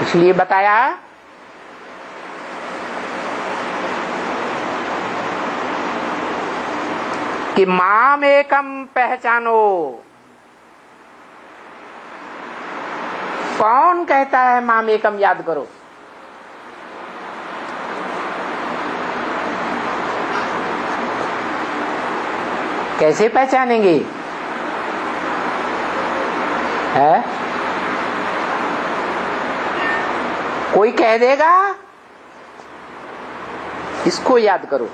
इसलिए बताया कि माम एकम पहचानो। कौन कहता है माम एकम याद करो? कैसे पहचानेंगे? है कोई कह देगा इसको याद करो।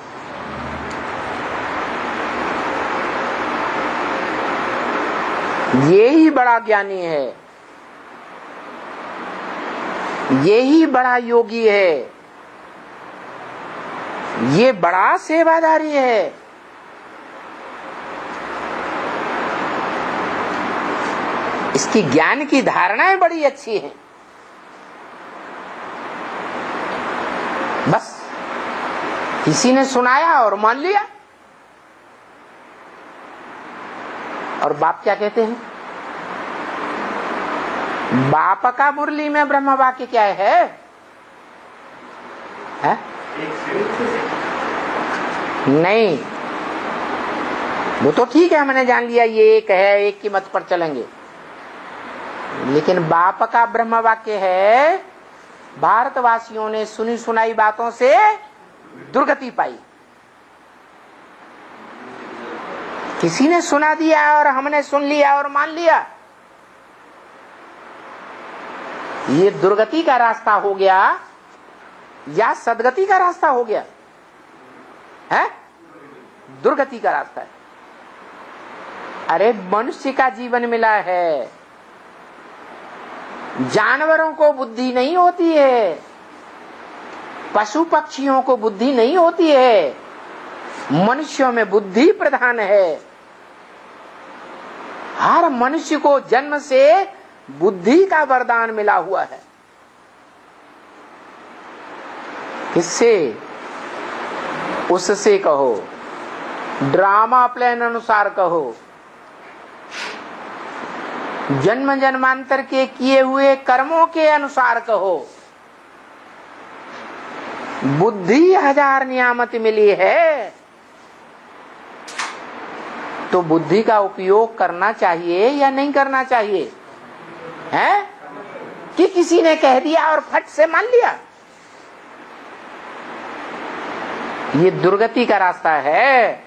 ये ही बड़ा ज्ञानी है, ये ही बड़ा योगी है, ये बड़ा सेवादारी है। इसकी ज्ञान की धारणाएं बड़ी अच्छी हैं। बस किसी ने सुनाया और मान लिया। और बाप क्या कहते हैं? बाप का मुरली में ब्रह्म वाक्य क्या है? नहीं, वो तो ठीक है, मैंने जान लिया ये एक है, एक की मत पर चलेंगे। लेकिन बाप का ब्रह्म वाक्य है, भारतवासियों ने सुनी सुनाई बातों से दुर्गति पाई। किसी ने सुना दिया और हमने सुन लिया और मान लिया, ये दुर्गति का रास्ता हो गया या सदगति का रास्ता हो गया? है दुर्गति का रास्ता है। अरे मनुष्य का जीवन मिला है, जानवरों को बुद्धि नहीं होती है, पशु पक्षियों को बुद्धि नहीं होती है, मनुष्यों में बुद्धि प्रधान है। हर मनुष्य को जन्म से बुद्धि का वरदान मिला हुआ है। किससे? उससे कहो, ड्रामा प्लान अनुसार कहो, जन्म जन्मांतर के किए हुए कर्मों के अनुसार कहो। बुद्धि 1000 नियामत मिली है, तो बुद्धि का उपयोग करना चाहिए या नहीं करना चाहिए? है कि किसी ने कह दिया और फट से मान लिया? ये दुर्गति का रास्ता है।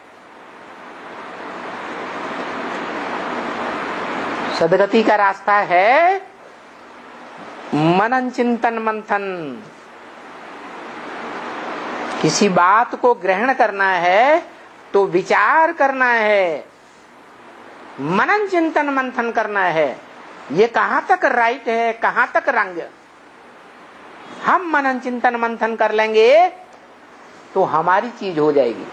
सदगति का रास्ता है मनन चिंतन मंथन। किसी बात को ग्रहण करना है तो विचार करना है, मनन चिंतन मंथन करना है। ये कहां तक राइट है, कहां तक रंग? हम मनन चिंतन मंथन कर लेंगे तो हमारी चीज हो जाएगी।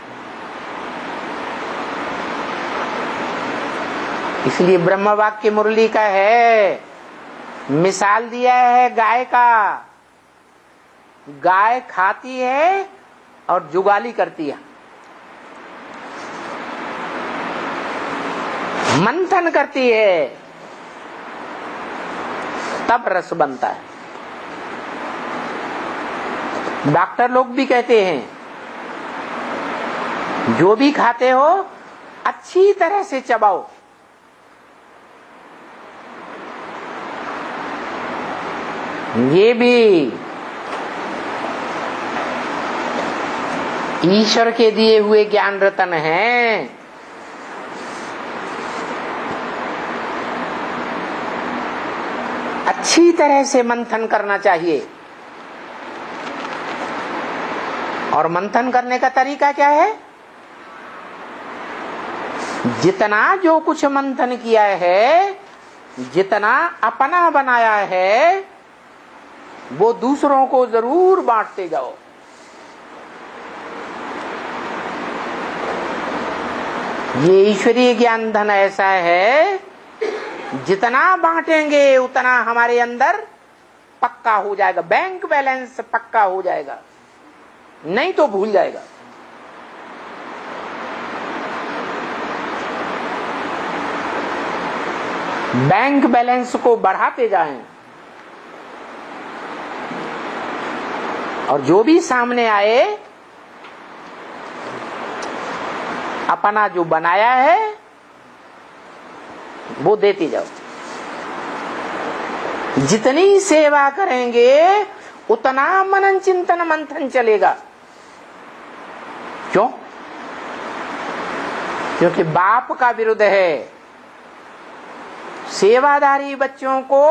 इसलिए ब्रह्म वाक्य मुरली का है, मिसाल दिया है गाय का। गाय खाती है और जुगाली करती है, मंथन करती है, तब रस बनता है। डॉक्टर लोग भी कहते हैं जो भी खाते हो अच्छी तरह से चबाओ। ये भी ईश्वर के दिए हुए ज्ञान रतन हैं। अच्छी तरह से मंथन करना चाहिए। और मंथन करने का तरीका क्या है? जितना जो कुछ मंथन किया है, जितना अपना बनाया है, वो दूसरों को जरूर बांटते जाओ। ये ईश्वरीय ज्ञान धन ऐसा है, जितना बांटेंगे उतना हमारे अंदर पक्का हो जाएगा, बैंक बैलेंस पक्का हो जाएगा, नहीं तो भूल जाएगा। बैंक बैलेंस को बढ़ाते जाएं। और जो भी सामने आए अपना जो बनाया है वो देते जाओ। जितनी सेवा करेंगे उतना मनन चिंतन मंथन चलेगा। क्यों? क्योंकि बाप का विरुद्ध है। सेवादारी बच्चों को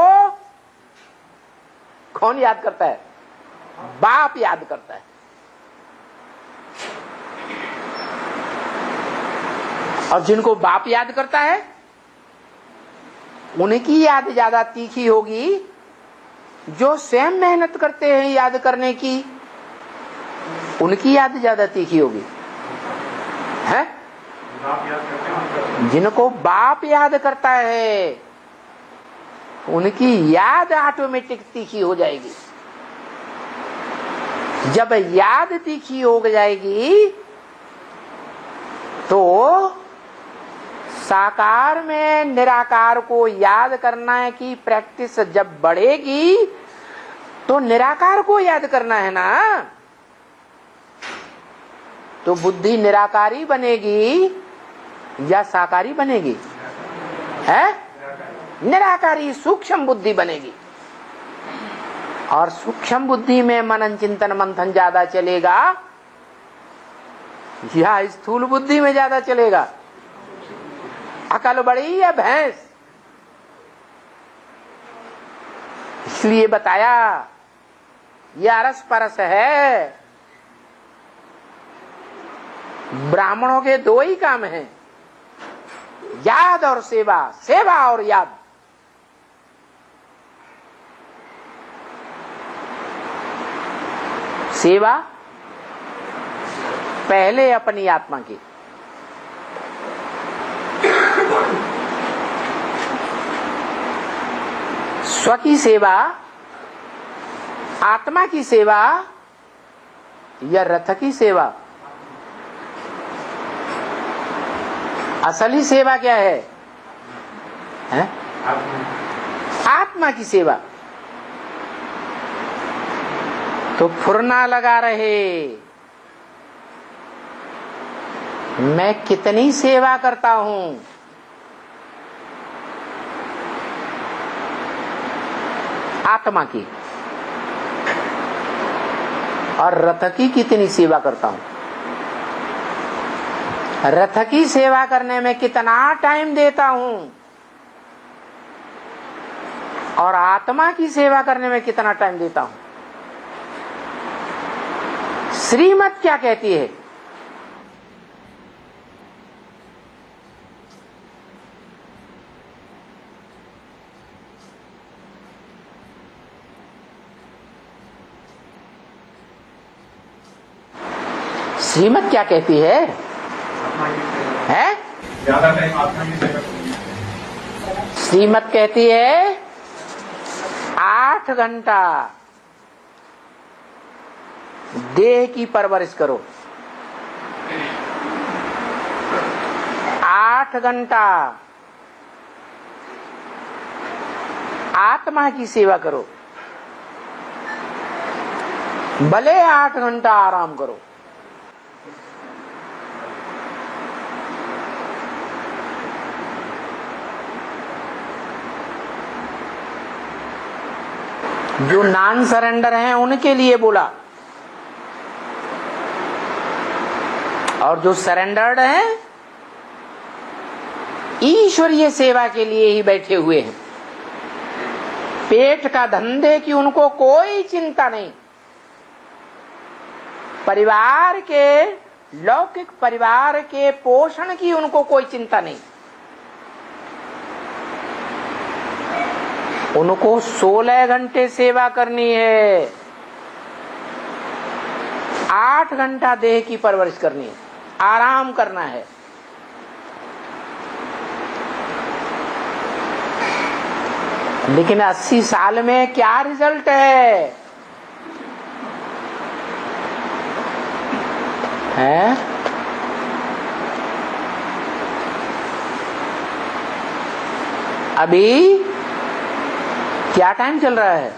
कौन याद करता है? बाप याद करता है। और जिनको बाप याद करता है उनकी याद ज्यादा तीखी होगी। जो स्वयं मेहनत करते हैं याद करने की, उनकी याद ज्यादा तीखी होगी। है? जिनको बाप याद करता है उनकी याद ऑटोमेटिक तीखी हो जाएगी। जब याद तीखी हो जाएगी तो साकार में निराकार को याद करना की प्रैक्टिस जब बढ़ेगी तो निराकार को याद करना है ना, तो बुद्धि निराकारी बनेगी या साकारी बनेगी? है? निराकारी सूक्ष्म बुद्धि बनेगी। और सूक्ष्म बुद्धि में मनन चिंतन मंथन ज्यादा चलेगा या स्थूल बुद्धि में ज्यादा चलेगा? अकल बड़ी या भैंस? इसलिए बताया ये अरस परस है। ब्राह्मणों के दो ही काम हैं, याद और सेवा, सेवा और याद। सेवा पहले अपनी आत्मा की, स्व की सेवा, आत्मा की सेवा या रथ की सेवा? असली सेवा क्या है? है? आत्मा की सेवा। तो फुरना लगा रहे मैं कितनी सेवा करता हूं, आत्मा की, और रथ की कितनी सेवा करता हूं। रथ की सेवा करने में कितना टाइम देता हूं और आत्मा की सेवा करने में कितना टाइम देता हूं। श्रीमत क्या कहती है? श्रीमत क्या कहती है? ज्यादा टाइम आत्मा की सेवा। श्रीमत कहती है 8 घंटा देह की परवरिश करो, 8 घंटा आत्मा की सेवा करो, भले 8 घंटा आराम करो। जो नॉन सरेंडर हैं उनके लिए बोला, और जो सरेंडर्ड हैं ईश्वरीय सेवा के लिए ही बैठे हुए हैं। पेट का धंधे की उनको कोई चिंता नहीं, परिवार के, लौकिक परिवार के पोषण की उनको कोई चिंता नहीं। उनको 16 घंटे सेवा करनी है, 8 घंटा देह की परवरिश करनी है, आराम करना है। लेकिन 80 साल में क्या रिजल्ट है? अभी क्या टाइम चल रहा है?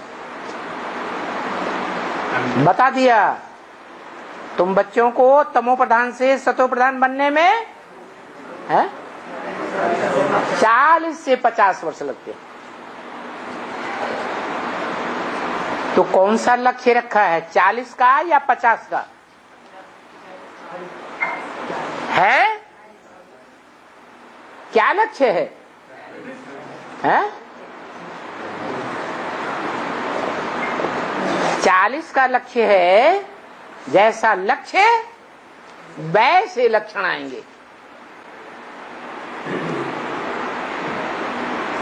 बता दिया। तुम बच्चों को तमो प्रधान से सतो प्रधान बनने में है 40 से 50 वर्ष लगते हैं। तो कौन सा लक्ष्य रखा है, 40 का या 50 का है? क्या लक्ष्य है? 40 का लक्ष्य है। जैसा लक्ष्य वैसे लक्षण आएंगे।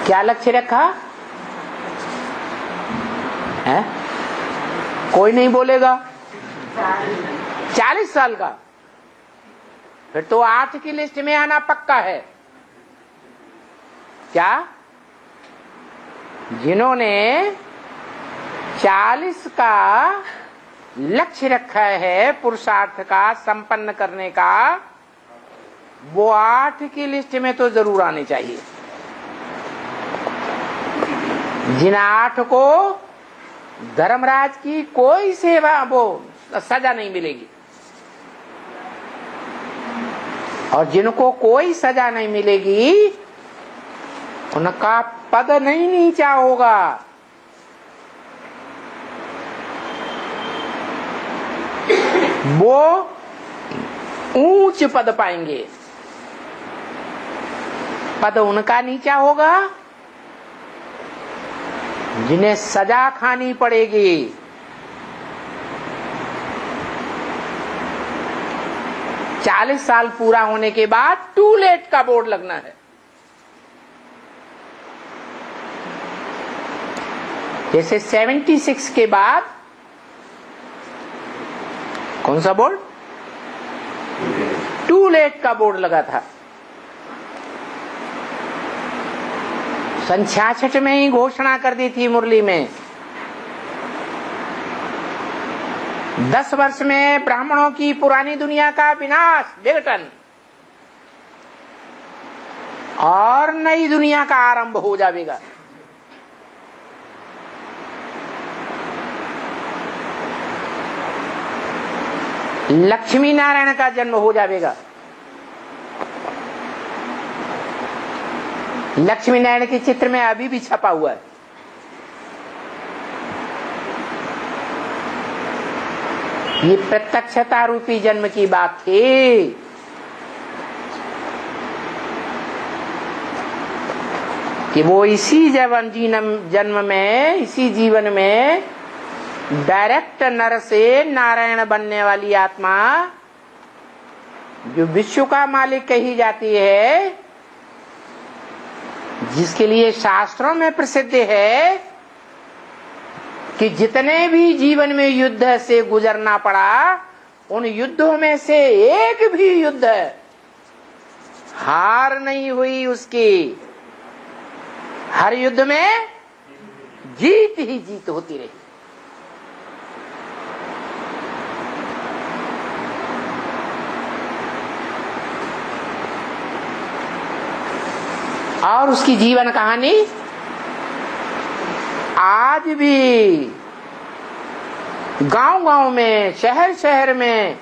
क्या लक्ष्य रखा है? कोई नहीं बोलेगा। 40 साल का, फिर तो 8 की लिस्ट में आना पक्का है। क्या? जिन्होंने 40 का लक्ष्य रखा है पुरुषार्थ का संपन्न करने का, वो 8 की लिस्ट में तो जरूर आने चाहिए। जिन 8 को धर्मराज की कोई सेवा वो सजा नहीं मिलेगी, और जिनको कोई सजा नहीं मिलेगी उनका पद नहीं नीचा होगा। वो ऊंच पद पाएंगे। पद उनका नीचा होगा जिन्हें सजा खानी पड़ेगी। चालीस साल पूरा होने के बाद टू लेट का बोर्ड लगना है। जैसे 76 के बाद कौन सा बोर्ड? टू लेट का बोर्ड लगा था। सन 66 में ही घोषणा कर दी थी मुरली में, 10 वर्ष में ब्राह्मणों की पुरानी दुनिया का विनाश, विघटन, और नई दुनिया का आरंभ हो जाएगा। लक्ष्मी नारायण का जन्म हो जाएगा। लक्ष्मी नारायण के चित्र में अभी भी छपा हुआ है। ये प्रत्यक्षता रूपी जन्म की बात थी। कि वो इसी जन्म में, इसी जीवन में डायरेक्ट नर से नारायण बनने वाली आत्मा, जो विश्व का मालिक कही जाती है, जिसके लिए शास्त्रों में प्रसिद्ध है कि जितने भी जीवन में युद्ध से गुजरना पड़ा, उन युद्धों में से एक भी युद्ध हार नहीं हुई उसकी। हर युद्ध में जीत ही जीत होती रही। और उसकी जीवन कहानी आज भी गांव-गांव में, शहर-शहर में,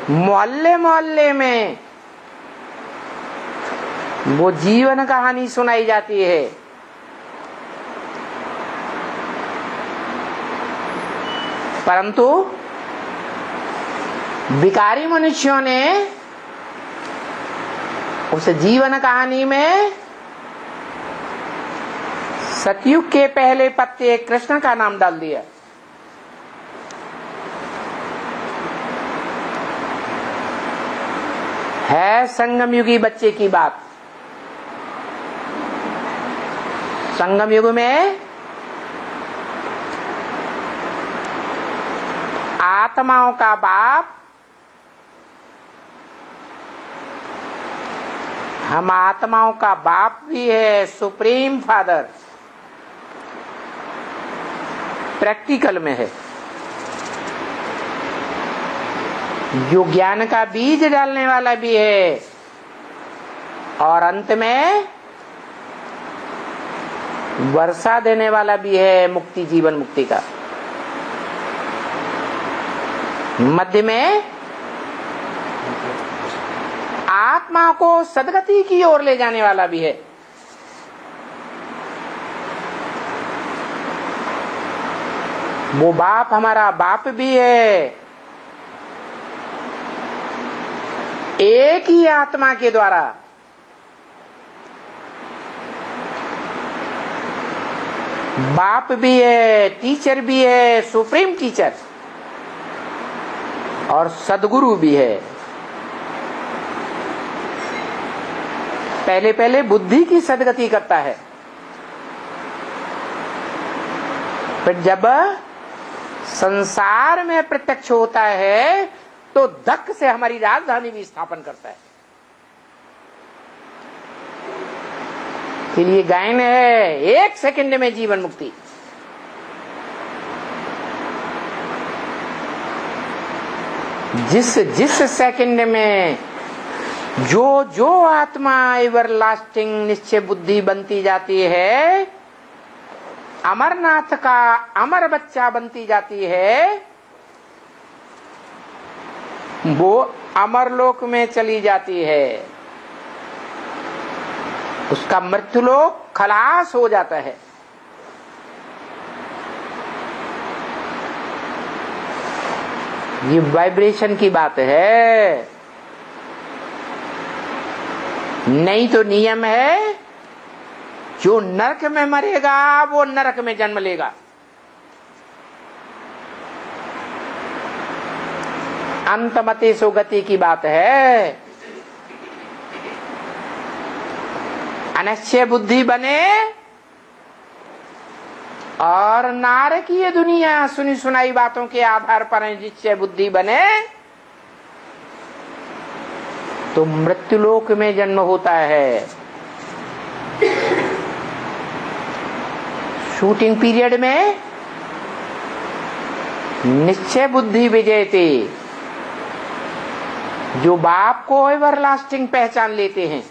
मोहल्ले-मोहल्ले में वो जीवन कहानी सुनाई जाती है। परंतु विकारी मनुष्यों ने उस जीवन कहानी में सतयुग के पहले पत्ते कृष्ण का नाम डाल दिया। है संगम युगी बच्चे की बात। संगम युग में आत्माओं का बाप, हम आत्माओं का बाप भी है, सुप्रीम फादर, प्रैक्टिकल में है, जो ज्ञान का बीज डालने वाला भी है, और अंत में वर्षा देने वाला भी है, मुक्ति, जीवन मुक्ति का। मध्य में आत्मा को सदगति की ओर ले जाने वाला भी है। वो बाप हमारा बाप भी है, एक ही आत्मा के द्वारा बाप भी है, टीचर भी है, सुप्रीम टीचर और सदगुरु भी है। पहले पहले बुद्धि की सदगति करता है, फिर जब संसार में प्रत्यक्ष होता है तो धक्क से हमारी राजधानी भी स्थापन करता है। के लिए गायन है 1 सेकंड में जीवन मुक्ति। जिस जिस सेकंड में जो जो आत्मा एवर लास्टिंग निश्चय बुद्धि बनती जाती है, अमरनाथ का अमर बच्चा बनती जाती है, वो अमरलोक में चली जाती है। उसका मृत्युलोक खलास हो जाता है। ये वाइब्रेशन की बात है, नहीं तो नियम है जो नरक में मरेगा वो नरक में जन्म लेगा। अंतमते सुगति की बात है। अनिश्चय बुद्धि बने और नारकीय दुनिया सुनी सुनाई बातों के आधार पर निश्चय बुद्धि बने तो मृत्युलोक में जन्म होता है। शूटिंग पीरियड में निश्चय बुद्धि विजयते, जो बाप को एवरलास्टिंग पहचान लेते हैं,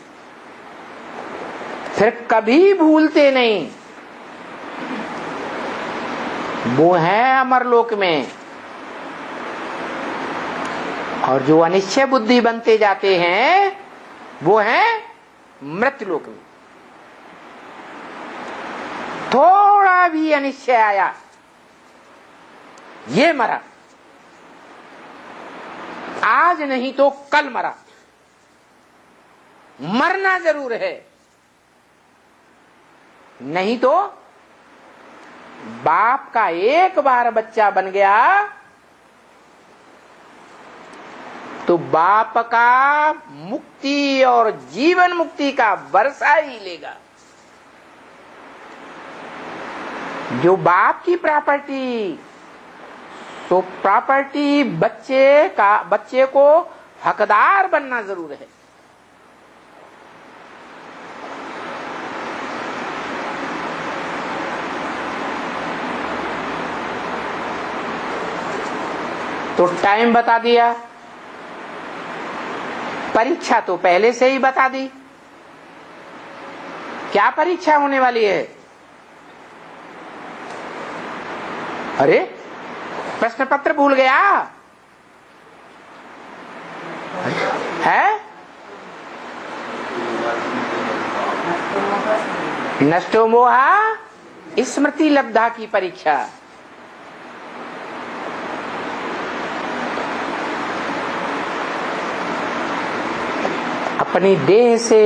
फिर कभी भूलते नहीं, वो है अमरलोक में। और जो अनिश्चय बुद्धि बनते जाते हैं वो है मृत्युलोक में। थोड़ा भी अनिश्चय आया, ये मरा, आज नहीं तो कल मरा। मरना जरूर है, नहीं तो बाप का एक बार बच्चा बन गया तो बाप का मुक्ति और जीवन मुक्ति का वर्षा ही लेगा। जो बाप की प्रॉपर्टी, तो प्रॉपर्टी बच्चे को हकदार बनना जरूर है। तो टाइम बता दिया, परीक्षा तो पहले से ही बता दी। क्या परीक्षा होने वाली है? अरे प्रश्न पत्र भूल गया है? नष्टो मोहा स्मृति लब्धा की परीक्षा। अपनी देह से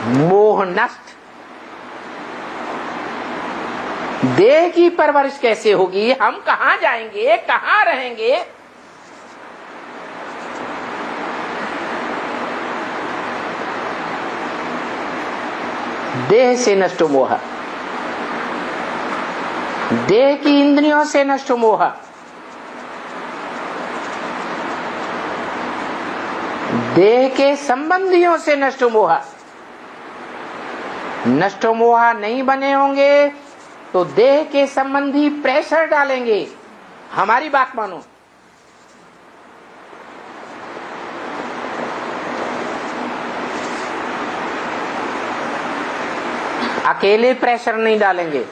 मोह नष्ट। देह की परवरिश कैसे होगी? हम कहां जाएंगे, कहां रहेंगे? देह से नष्ट मोह, देह की इंद्रियों से नष्ट मोह, देह के संबंधियों से नष्ट मोह। नष्ट मोह नहीं बने होंगे तो देह के संबंधी प्रेशर डालेंगे। हमारी बात मानो, अकेले प्रेशर नहीं डालेंगे।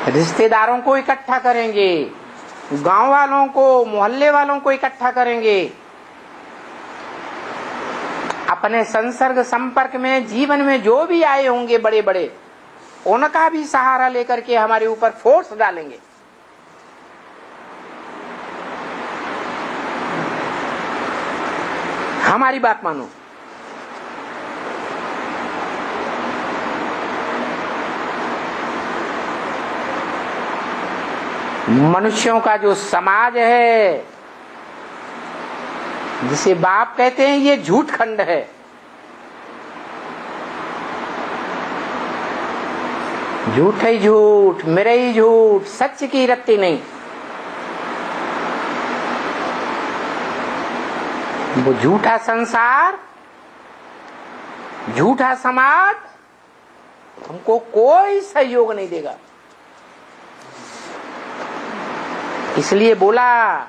रिश्तेदारों को इकट्ठा करेंगे, गांव वालों को, मोहल्ले वालों को इकट्ठा करेंगे, अपने संसर्ग संपर्क में जीवन में जो भी आए होंगे बड़े बड़े, उनका भी सहारा लेकर के हमारे ऊपर फोर्स डालेंगे। हमारी बात मानो। मनुष्यों का जो समाज है, जिसे बाप कहते हैं, ये झूठ खंड है। झूठ ही झूठ, मेरे ही झूठ, सच की रत्ती नहीं। वो झूठा संसार, झूठा समाज हमको कोई सहयोग नहीं देगा। इसलिए बोला,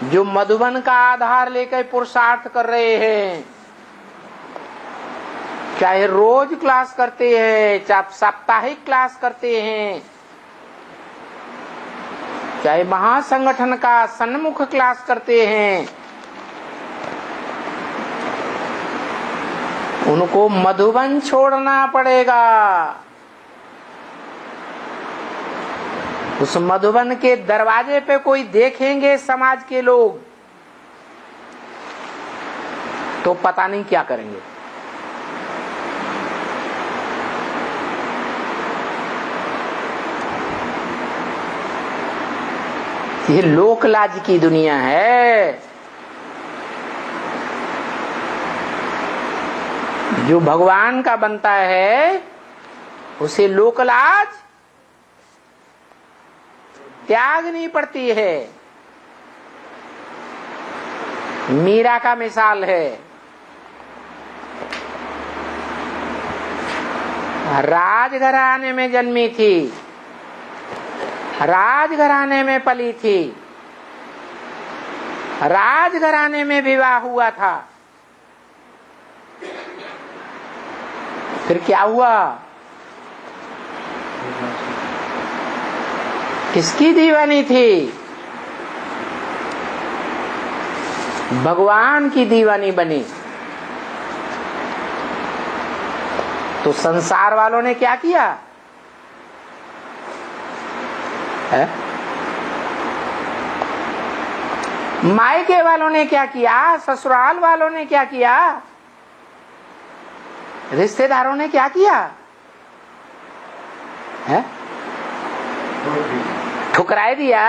जो मधुबन का आधार लेकर पुरुषार्थ कर रहे हैं, चाहे रोज क्लास करते हैं, चाहे साप्ताहिक क्लास करते हैं, चाहे महासंगठन का सन्मुख क्लास करते हैं, उनको मधुबन छोड़ना पड़ेगा। उस मधुबन के दरवाजे पे कोई देखेंगे समाज के लोग तो पता नहीं क्या करेंगे। ये लोक लाज की दुनिया है। जो भगवान का बनता है उसे लोक लाज त्यागनी पड़ती है। मीरा का मिसाल है, राजघराने में जन्मी थी, राजघराने में पली थी, राजघराने में विवाह हुआ था। फिर क्या हुआ? किसकी दीवानी थी? भगवान की दीवानी बनी। तो संसार वालों ने क्या किया है? मायके वालों ने क्या किया? ससुराल वालों ने क्या किया? रिश्तेदारों ने क्या किया है? ठुकराए दिया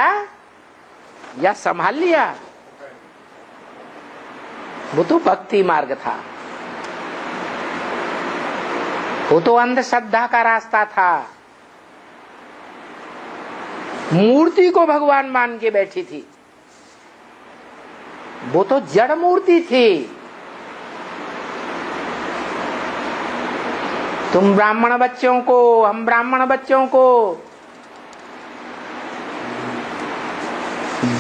या संभाल लिया? वो तो भक्ति मार्ग था, वो तो अंधश्रद्धा का रास्ता था। मूर्ति को भगवान मान के बैठी थी, वो तो जड़ मूर्ति थी। तुम ब्राह्मण बच्चों को, हम ब्राह्मण बच्चों को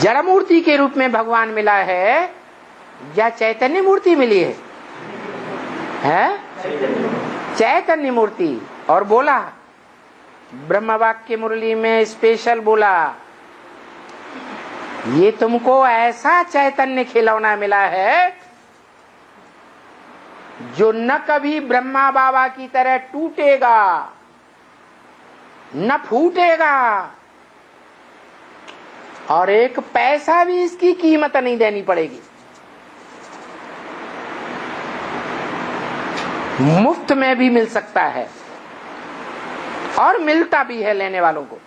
जड़ मूर्ति के रूप में भगवान मिला है या चैतन्य मूर्ति मिली है? चैतन्य मूर्ति। और बोला, ब्रह्म वाक्य मुरली में स्पेशल बोला, ये तुमको ऐसा चैतन्य खिलौना मिला है जो न कभी ब्रह्मा बाबा की तरह टूटेगा न फूटेगा, और एक पैसा भी इसकी कीमत नहीं देनी पड़ेगी। मुफ्त में भी मिल सकता है और मिलता भी है लेने वालों को।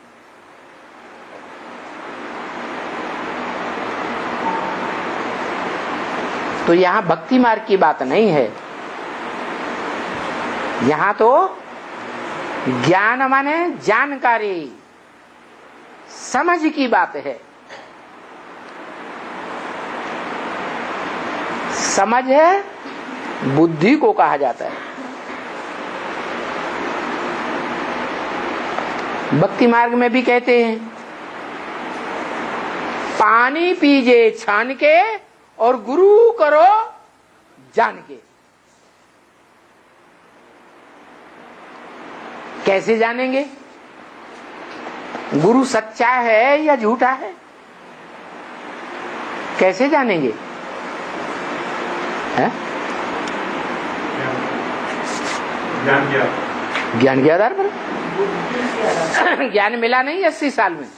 तो यहां भक्ति मार्ग की बात नहीं है, यहां तो ज्ञान माने जानकारी, समझ की बात है। समझ है, बुद्धि को कहा जाता है। भक्ति मार्ग में भी कहते हैं, पानी पीजे छान के और गुरु करो जान के। कैसे जानेंगे गुरु सच्चा है या झूठा है? कैसे जानेंगे? है? ज्ञान के आधार पर। ज्ञान मिला नहीं 80 साल में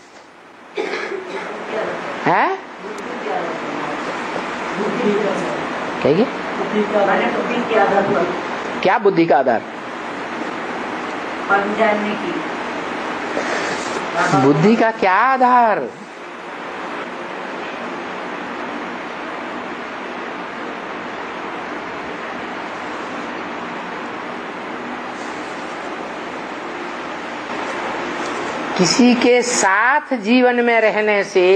है? कहिए क्या बुद्धि का आधार? जानने की बुद्धि का क्या आधार? किसी के साथ जीवन में रहने से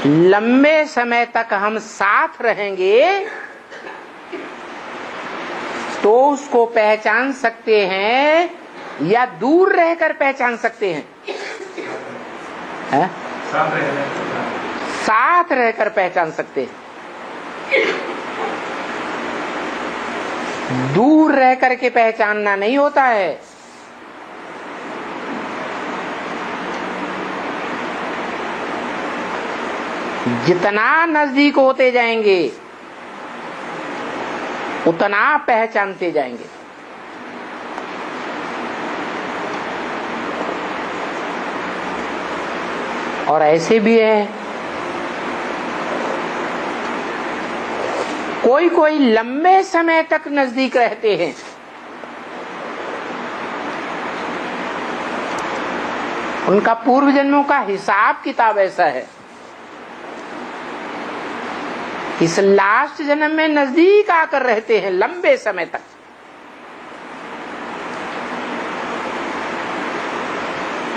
लंबे समय तक हम साथ रहेंगे तो उसको पहचान सकते हैं या दूर रहकर पहचान सकते हैं? है? साथ रहकर पहचान सकते हैं। दूर रह करके पहचानना नहीं होता है। जितना नजदीक होते जाएंगे उतना पहचानते जाएंगे। और ऐसे भी है कोई कोई लंबे समय तक नजदीक रहते हैं, उनका पूर्व जन्मों का हिसाब किताब ऐसा है, इस लास्ट जन्म में नजदीक आकर रहते हैं लंबे समय तक।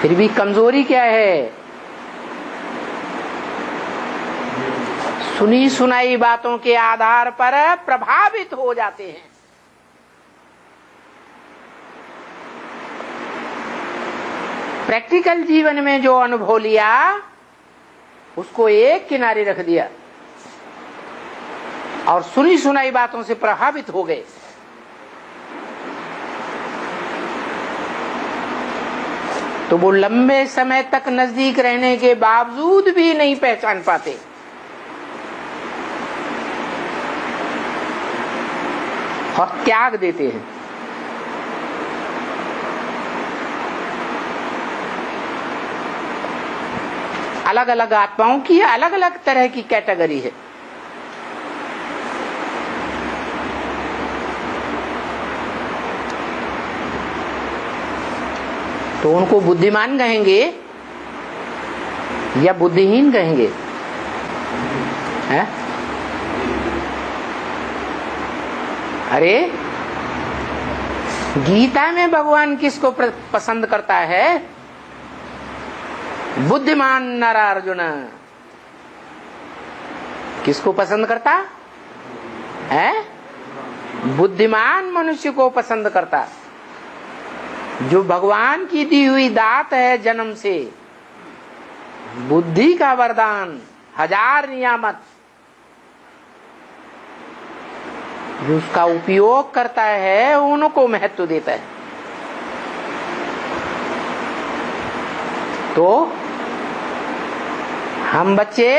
फिर भी कमजोरी क्या है? सुनी सुनाई बातों के आधार पर प्रभावित हो जाते हैं। प्रैक्टिकल जीवन में जो अनुभव लिया उसको एक किनारे रख दिया और सुनी सुनाई बातों से प्रभावित हो गए। तो वो लंबे समय तक नजदीक रहने के बावजूद भी नहीं पहचान पाते। और त्याग देते हैं। अलग अलग आत्माओं की अलग अलग तरह की कैटेगरी है। तो उनको बुद्धिमान कहेंगे या बुद्धिहीन कहेंगे? हैं? अरे गीता में भगवान किसको पसंद करता है? बुद्धिमान नर अर्जुन। किसको पसंद करता है? बुद्धिमान मनुष्य को पसंद करता, जो भगवान की दी हुई दात है जन्म से, बुद्धि का वरदान, 1000 नियामत, जो उसका उपयोग करता है उनको महत्व देता है। तो हम बच्चे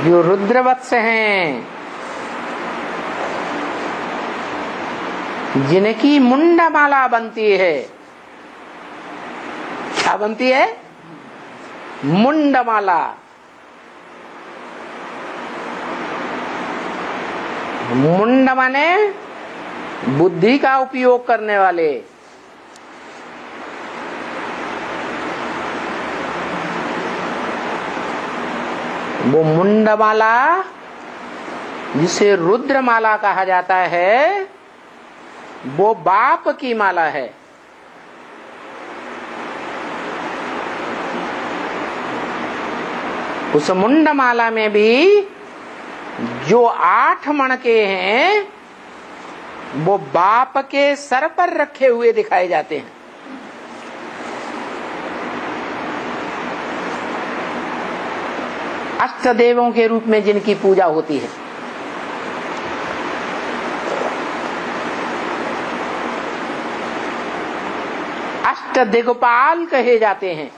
जो रुद्रवत्स हैं, जिनकी मुंडमाला बनती है, क्या बनती है? मुंडमाला। मुंड माने बुद्धि का उपयोग करने वाले। वो मुंडमाला जिसे रुद्रमाला कहा जाता है, वो बाप की माला है। उस मुंडमाला में भी जो 8 मणके हैं वो बाप के सर पर रखे हुए दिखाए जाते हैं। अष्ट देवों के रूप में जिनकी पूजा होती है। अष्ट दिग्पाल कहे जाते हैं।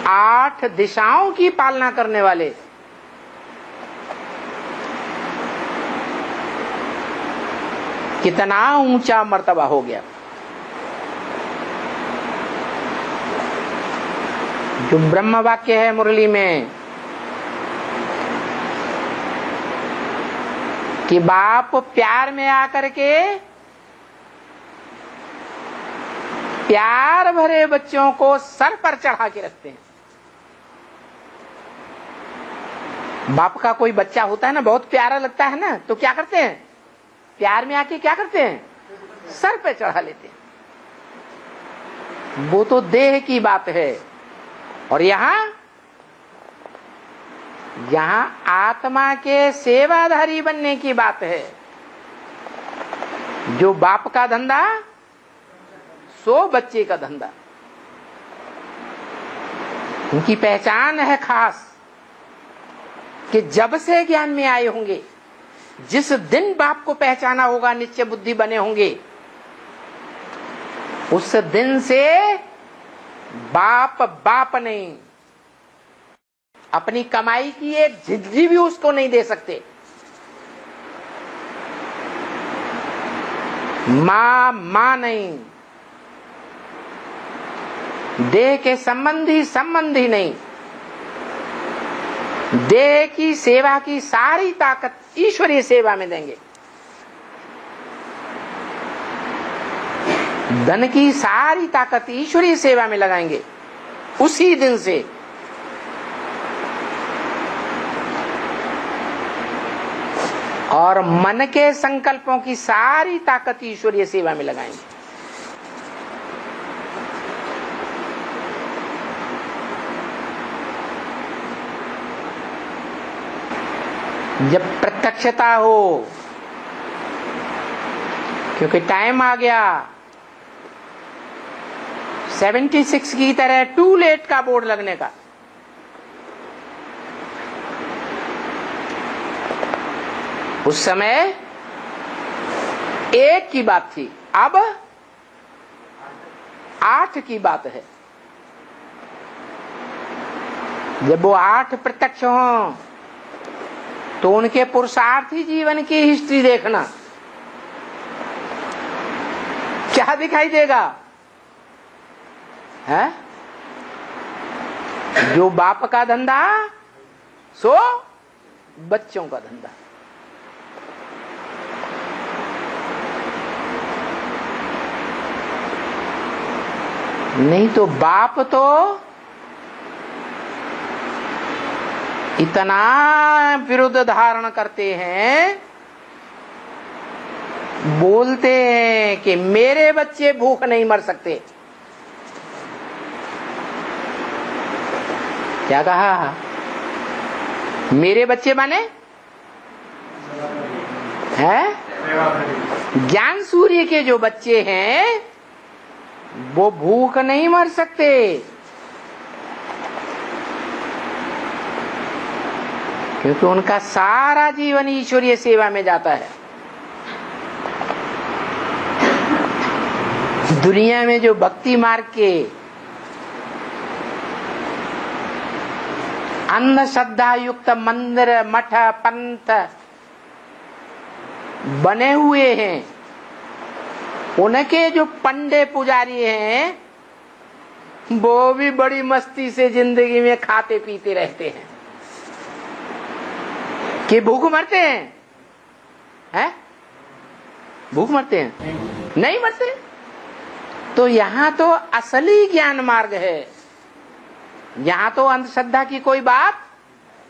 8 दिशाओं की पालना करने वाले। कितना ऊंचा मर्तबा हो गया। जो ब्रह्म वाक्य है मुरली में कि बाप प्यार में आकर के प्यार भरे बच्चों को सर पर चढ़ा के रखते हैं। बाप का कोई बच्चा होता है ना, बहुत प्यारा लगता है ना, तो क्या करते हैं? प्यार में आके क्या करते हैं? सर पे चढ़ा लेते हैं। वो तो देह की बात है। और यहां आत्मा के सेवाधारी बनने की बात है। जो बाप का धंधा सो बच्चे का धंधा। उनकी पहचान है खास कि जब से ज्ञान में आए होंगे, जिस दिन बाप को पहचाना होगा, निश्चय बुद्धि बने होंगे, उस दिन से बाप नहीं, अपनी कमाई की एक झिझी भी उसको नहीं दे सकते। मां नहीं, देह के संबंधी नहीं। देह की सेवा की सारी ताकत ईश्वरीय सेवा में देंगे। धन की सारी ताकत ईश्वरीय सेवा में लगाएंगे उसी दिन से। और मन के संकल्पों की सारी ताकत ईश्वरीय सेवा में लगाएंगे। जब प्रत्यक्षता हो, क्योंकि टाइम आ गया 76 की तरह टू लेट का बोर्ड लगने का। उस समय 1 की बात थी, अब 8 की बात है। जब वो 8 प्रत्यक्ष हों तो उनके पुरुषार्थी जीवन की हिस्ट्री देखना, क्या दिखाई देगा? है जो बाप का धंधा सो बच्चों का धंधा। नहीं तो बाप तो इतना विरुद्ध धारण करते हैं, बोलते हैं कि मेरे बच्चे भूख नहीं मर सकते। क्या कहा? मेरे बच्चे माने हैं ज्ञान सूर्य के जो बच्चे हैं वो भूख नहीं मर सकते, क्योंकि उनका सारा जीवन ईश्वरीय सेवा में जाता है। दुनिया में जो भक्ति मार्ग के अंधश्रद्धा युक्त मंदिर मठ पंथ बने हुए हैं, उनके जो पंडे पुजारी हैं वो भी बड़ी मस्ती से जिंदगी में खाते पीते रहते हैं। कि भूख मरते हैं? भूख मरते हैं? नहीं मरते। तो यहाँ तो असली ज्ञान मार्ग है, यहाँ तो अंधश्रद्धा की कोई बात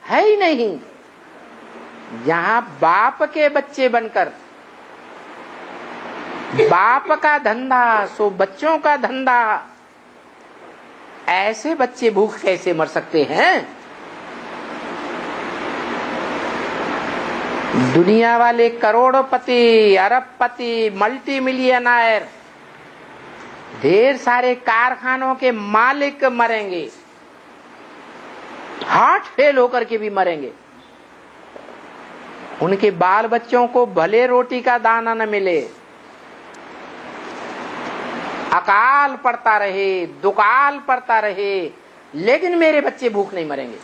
है ही नहीं। यहाँ बाप के बच्चे बनकर बाप का धंधा सो बच्चों का धंधा, ऐसे बच्चे भूख कैसे मर सकते हैं? दुनिया वाले करोड़पति, अरबपति, मल्टी मिलियनर, ढेर सारे कारखानों के मालिक मरेंगे, हार्ट फेल होकर के भी मरेंगे। उनके बाल बच्चों को भले रोटी का दाना न मिले, अकाल पड़ता रहे, दुकाल पड़ता रहे, लेकिन मेरे बच्चे भूख नहीं मरेंगे।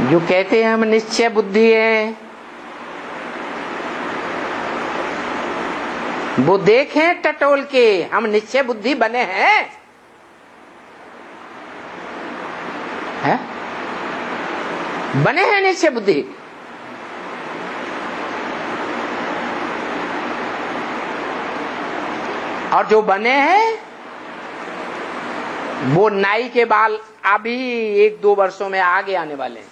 जो कहते हैं हम निश्चय बुद्धि हैं, वो देखें टटोल के हम निश्चय बुद्धि बने हैं, है? बने हैं निश्चय बुद्धि। और जो बने हैं वो नाई के बाल अभी 1-2 वर्षों में आगे आने वाले हैं।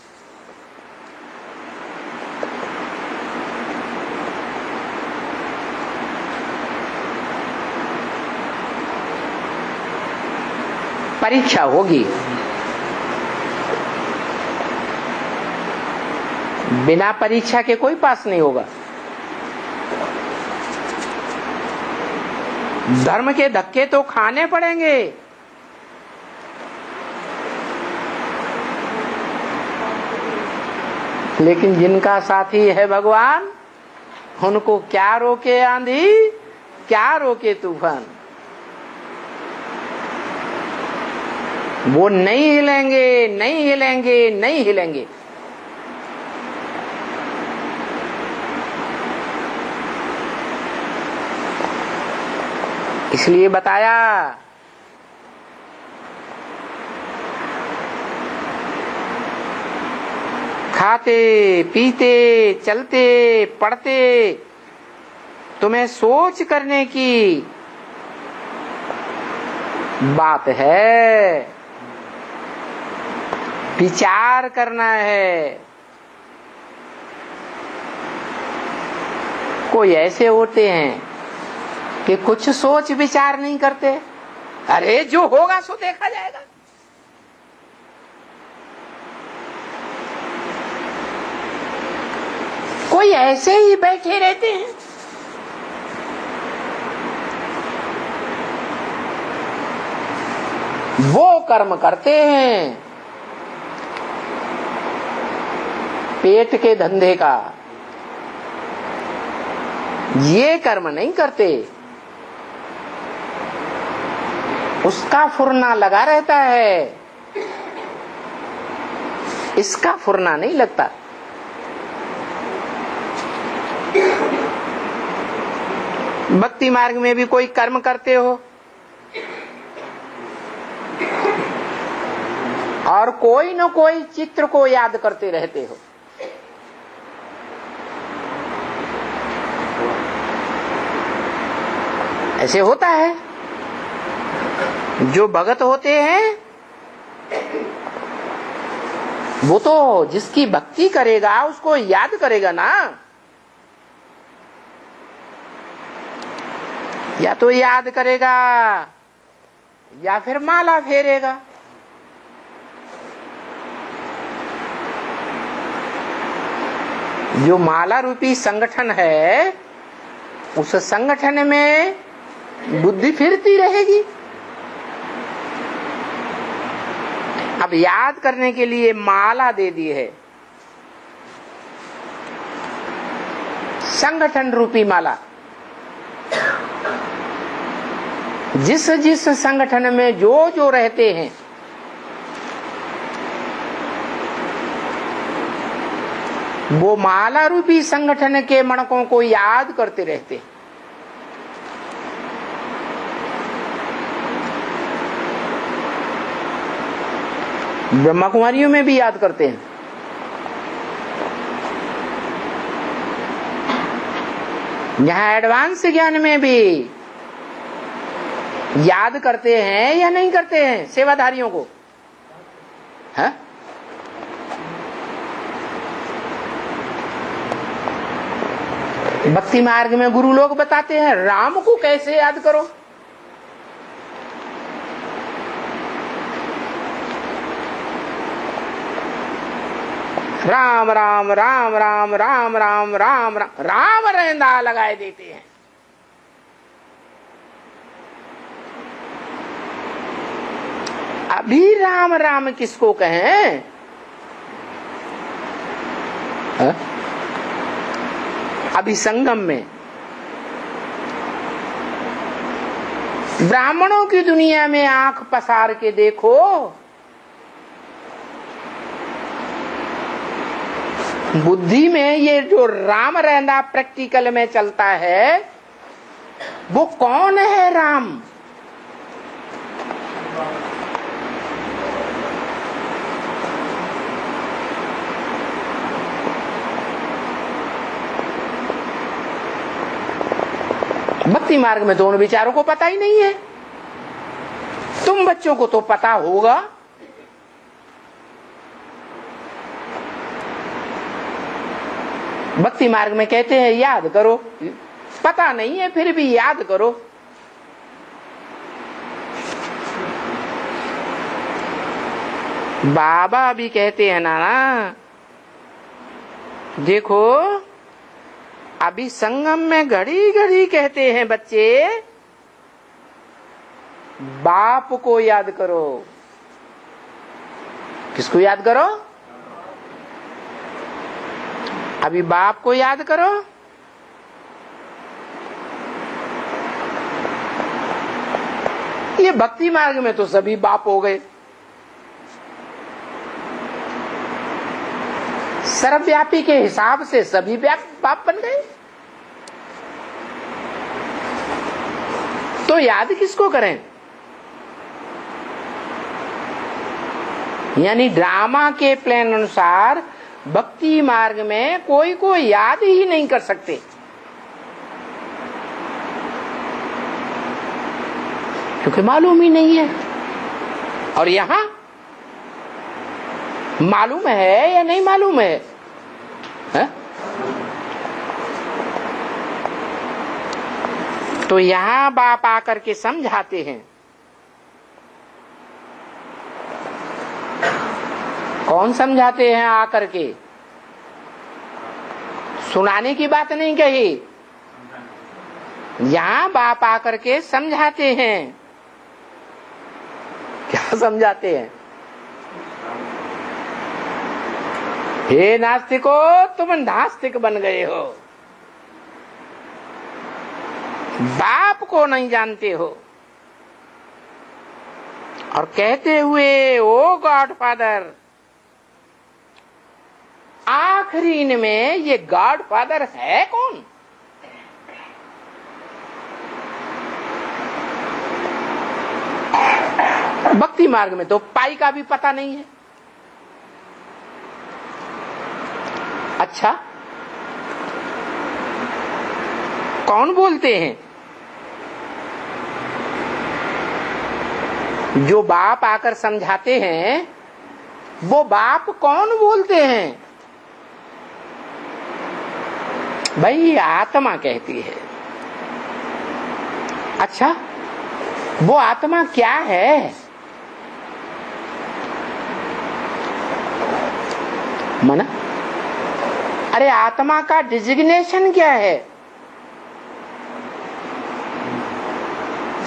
परीक्षा होगी, बिना परीक्षा के कोई पास नहीं होगा। धर्म के धक्के तो खाने पड़ेंगे, लेकिन जिनका साथी है भगवान, उनको क्या रोके आंधी, क्या रोके तूफान, वो नहीं हिलेंगे, नहीं हिलेंगे, नहीं हिलेंगे। इसलिए बताया खाते पीते चलते पढ़ते तुम्हें सोच करने की बात है, विचार करना है। कोई ऐसे होते हैं कि कुछ सोच विचार नहीं करते, अरे जो होगा सो देखा जाएगा। कोई ऐसे ही बैठे रहते हैं। वो कर्म करते हैं पेट के धंधे का, ये कर्म नहीं करते। उसका फुरना लगा रहता है, इसका फुरना नहीं लगता। भक्ति मार्ग में भी कोई कर्म करते हो और कोई न कोई चित्र को याद करते रहते हो। ऐसे होता है। जो भगत होते हैं वो तो जिसकी भक्ति करेगा उसको याद करेगा ना, या तो याद करेगा या फिर माला फेरेगा। जो माला रूपी संगठन है उस संगठन में बुद्धि फिरती रहेगी। अब याद करने के लिए माला दे दी है, संगठन रूपी माला। जिस जिस संगठन में जो जो रहते हैं वो माला रूपी संगठन के मणकों को याद करते रहते हैं। ब्रह्मा कुमारियों में भी याद करते हैं। यहां एडवांस ज्ञान में भी याद करते हैं या नहीं करते हैं सेवाधारियों को, है? भक्ति मार्ग में गुरु लोग बताते हैं राम को कैसे याद करो। राम राम राम राम राम राम राम राम राम रेंदा लगाए देते हैं। अभी राम राम किसको कहें? अभी संगम में ब्राह्मणों की दुनिया में आंख पसार के देखो, बुद्धि में ये जो राम रहना प्रैक्टिकल में चलता है, वो कौन है राम? भक्ति मार्ग में दोनों विचारों को पता ही नहीं है। तुम बच्चों को तो पता होगा। भक्ति मार्ग में कहते हैं याद करो, पता नहीं है फिर भी याद करो। बाबा भी कहते हैं ना, देखो अभी संगम में घड़ी घड़ी कहते हैं बच्चे, बाप को याद करो। किसको याद करो? अभी बाप को याद करो। ये भक्ति मार्ग में तो सभी बाप हो गए, सर्वव्यापी के हिसाब से सभी बाप बन गए। तो याद किसको करें? यानी ड्रामा के प्लान अनुसार भक्ति मार्ग में कोई को याद ही नहीं कर सकते, क्योंकि मालूम ही नहीं है। और यहां मालूम है या नहीं मालूम है? तो यहां बाप आकर के समझाते हैं। कौन समझाते हैं आकर के? सुनाने की बात नहीं कही, यहां बाप आकर के समझाते हैं। क्या समझाते हैं? हे नास्तिको, तुम नास्तिक बन गए हो, बाप को नहीं जानते हो। और कहते हुए ओ गॉड फादर, आखिरी में ये गॉड फादर है कौन? भक्ति मार्ग में तो पाई का भी पता नहीं है। अच्छा, कौन बोलते हैं? जो बाप आकर समझाते हैं, वो बाप कौन बोलते हैं? भाई आत्मा कहती है। अच्छा, वो आत्मा क्या है? मना, अरे आत्मा का डिजिग्नेशन क्या है?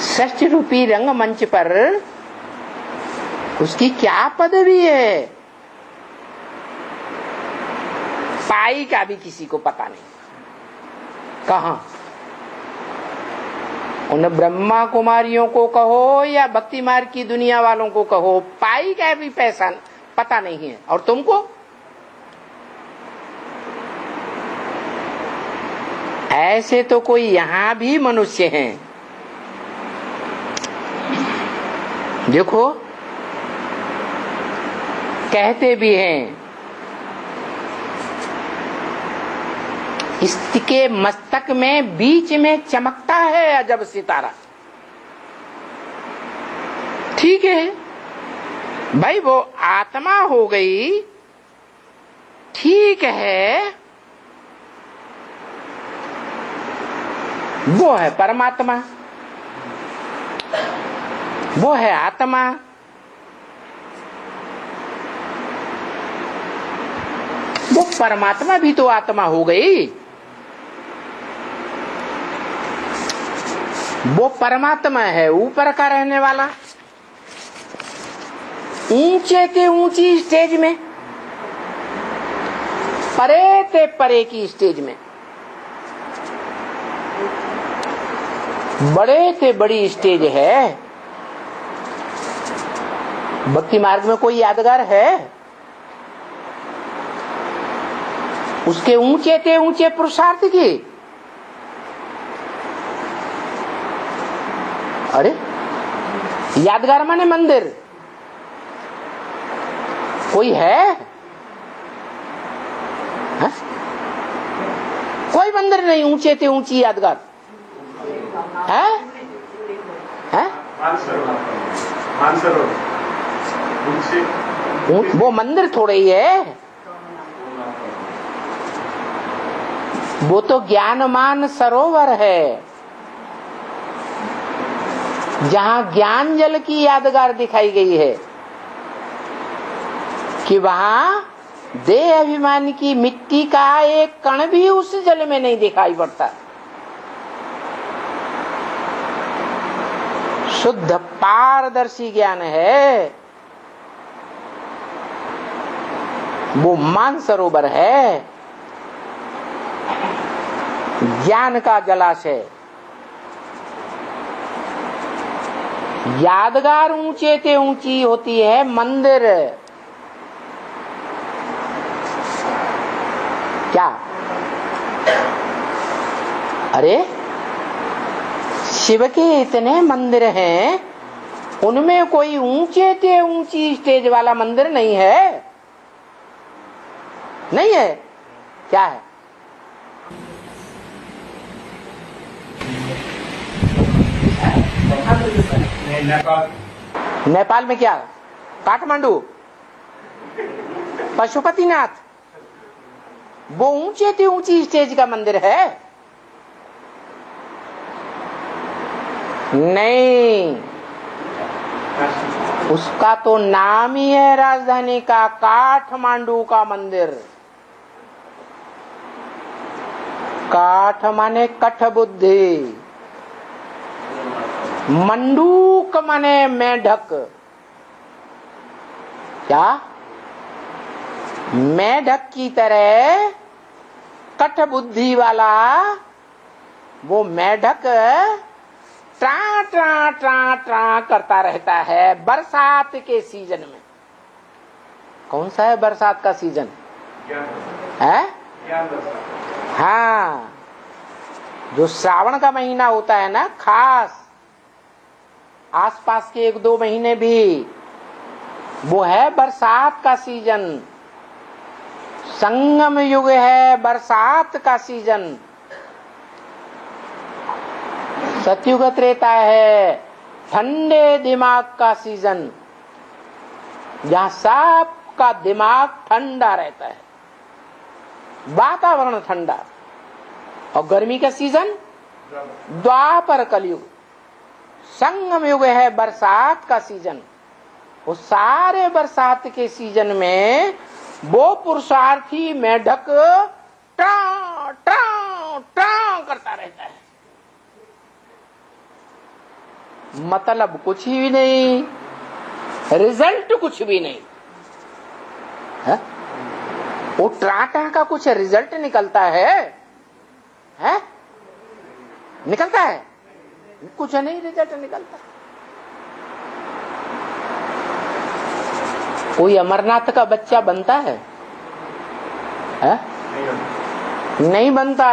षष्ठ रूपी रंगमंच पर उसकी क्या पदवी है? पाई का भी किसी को पता नहीं। कहां? उन ब्रह्मा कुमारियों को कहो या भक्ति मार्ग की दुनिया वालों को कहो, पाई का भी पैसा पता नहीं है। और तुमको ऐसे तो कोई यहां भी मनुष्य हैं। देखो, कहते भी हैं इसके मस्तक में बीच में चमकता है अजब सितारा। ठीक है भाई, वो आत्मा हो गई, ठीक है, वो है परमात्मा, वो है आत्मा। वो परमात्मा भी तो आत्मा हो गई। वो परमात्मा है ऊपर का रहने वाला, ऊंचे ते ऊंची स्टेज में, परे ते परे की स्टेज में, बड़े ते बड़ी स्टेज है। भक्ति मार्ग में कोई यादगार है? उसके ऊंचे ते ऊंचे पुरुषार्थ की। अरे यादगार माने मंदिर कोई है? कोई मंदिर नहीं ऊंचे ते ऊंची यादगार है? वो मंदिर थोड़े ही है, वो तो ज्ञानमान सरोवर है, जहां ज्ञान जल की यादगार दिखाई गई है कि वहां देह अभिमान की मिट्टी का एक कण भी उस जल में नहीं दिखाई पड़ता। शुद्ध पारदर्शी ज्ञान है, वो मानसरोवर है, ज्ञान का जलाशय। यादगार ऊंचे ते ऊंची होती है मंदिर। क्या? अरे शिव के इतने मंदिर हैं, उनमें कोई ऊंचे ते ऊंची स्टेज वाला मंदिर नहीं है? नहीं है? क्या है? नेपाल में क्या? काठमांडू, पशुपतिनाथ, वो ऊंचे ते ऊंची स्टेज का मंदिर है? नहीं, उसका तो नाम ही है राजधानी का, काठमांडू का मंदिर। काठ माने कठ बुद्धि, मंडूक माने मेढक। क्या? मेढक की तरह कठ बुद्धि वाला वो मेढक ट्रा ट्रा ट्रा ट्रा करता रहता है बरसात के सीजन में। कौन सा है बरसात का सीजन? है? हाँ, जो श्रावण का महीना होता है ना, खास आसपास के 1-2 महीने भी, वो है बरसात का सीजन। संगम युग है बरसात का सीजन। सतयुग त्रेता है ठंडे दिमाग का सीजन, जहां सबका दिमाग ठंडा रहता है, वातावरण ठंडा। और गर्मी का सीजन द्वापर कलयुग। संगम युग है बरसात का सीजन। वो सारे बरसात के सीजन में वो पुरुषार्थी मेढक ट्रा ट्रा ट्रा करता रहता है। मतलब कुछ भी नहीं, रिजल्ट कुछ भी नहीं है? वो ट्रा का कुछ रिजल्ट निकलता है? है? निकलता है? कुछ नहीं रिजल्ट निकलता। कोई अमरनाथ का बच्चा बनता है? नहीं बनता।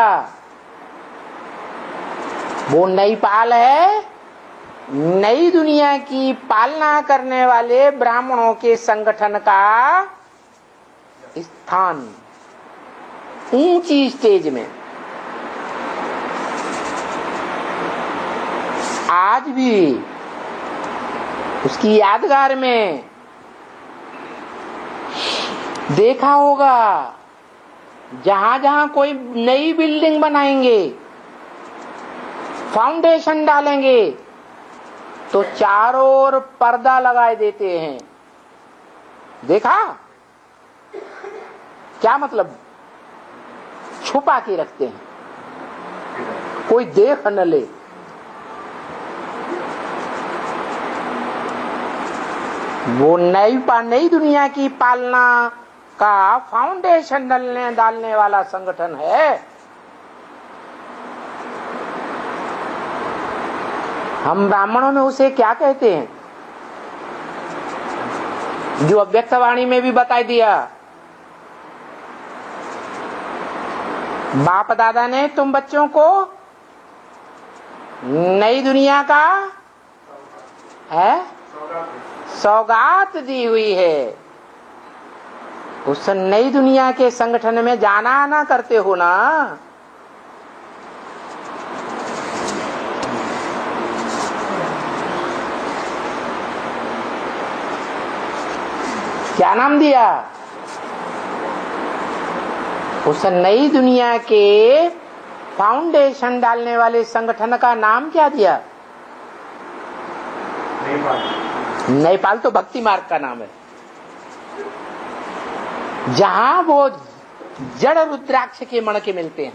वो नई पाल है, नई दुनिया की पालना करने वाले ब्राह्मणों के संगठन का स्थान, ऊंची स्टेज में। आज भी उसकी यादगार में देखा होगा, जहां जहां कोई नई बिल्डिंग बनाएंगे, फाउंडेशन डालेंगे, तो चारों ओर पर्दा लगाए देते हैं। देखा? क्या मतलब? छुपा के रखते हैं, कोई देख न ले। वो नई दुनिया की पालना का फाउंडेशन डालने वाला संगठन है। हम ब्राह्मणों में उसे क्या कहते हैं, जो अव्यक्तवाणी में भी बता दिया। बाप दादा ने तुम बच्चों को नई दुनिया का सौगात दी हुई है। उस नई दुनिया के संगठन में जाना आना करते हो ना। क्या नाम दिया? उस नई दुनिया के फाउंडेशन डालने वाले संगठन का नाम क्या दिया? नेपाल तो भक्ति मार्ग का नाम है। जहां वो जड़ रुद्राक्ष के मणके मिलते हैं,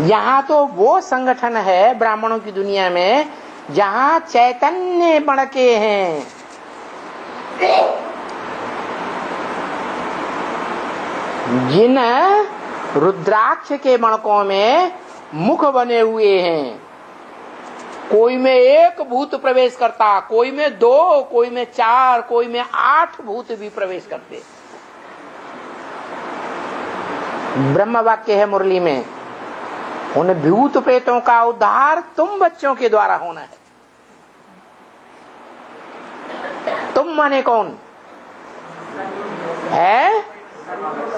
यहाँ तो वो संगठन है ब्राह्मणों की दुनिया में जहां चैतन्य मणके हैं। जिन रुद्राक्ष के मणकों में मुख बने हुए हैं, कोई में 1 भूत प्रवेश करता, कोई में 2, कोई में 4, कोई में 8 भूत भी प्रवेश करते। ब्रह्म वाक्य है मुरली में, उन भूत प्रेतों का उद्धार तुम बच्चों के द्वारा होना है। तुम माने कौन है?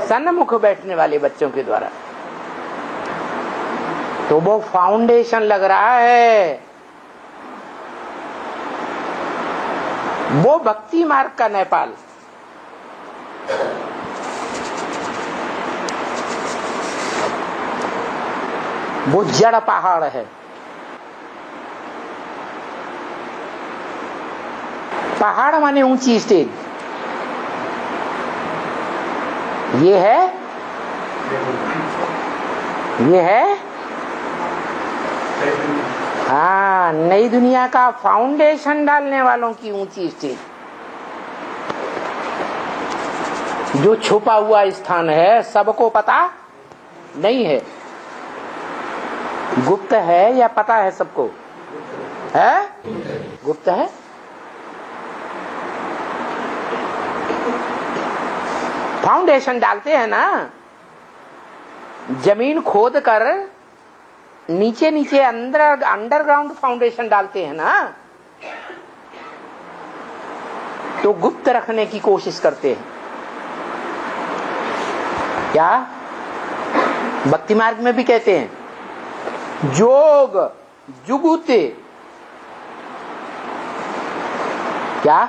सन्मुख बैठने वाले बच्चों के द्वारा। तो वो फाउंडेशन लग रहा है, वो भक्ति मार्ग का नेपाल। वो जड़ पहाड़ है। पहाड़ माने ऊंची स्टेज। ये है हाँ, नई दुनिया का फाउंडेशन डालने वालों की ऊंची स्टेज। जो छुपा हुआ स्थान है, सबको पता नहीं है। गुप्त है या पता है सबको? है गुप्त है। फाउंडेशन डालते हैं ना, जमीन खोद कर नीचे नीचे अंडरग्राउंड फाउंडेशन डालते हैं ना, तो गुप्त रखने की कोशिश करते हैं। क्या भक्ति मार्ग में भी कहते हैं, जोग जुगुते। क्या?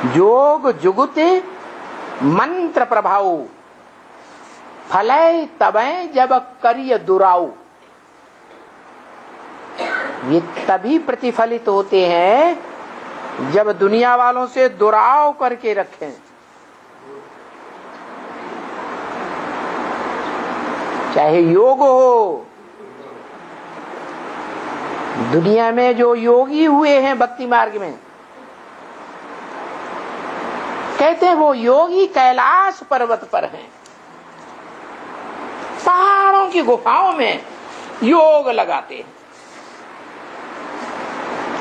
जोग जुगुते मंत्र प्रभाव, फलय तबय जब करिय दुराऊ। ये तभी प्रतिफलित होते हैं जब दुनिया वालों से दुराव करके रखें। चाहे योग हो, दुनिया में जो योगी हुए हैं भक्ति मार्ग में, कहते हैं वो योगी कैलाश पर्वत पर हैं, पहाड़ों की गुफाओं में योग लगाते हैं।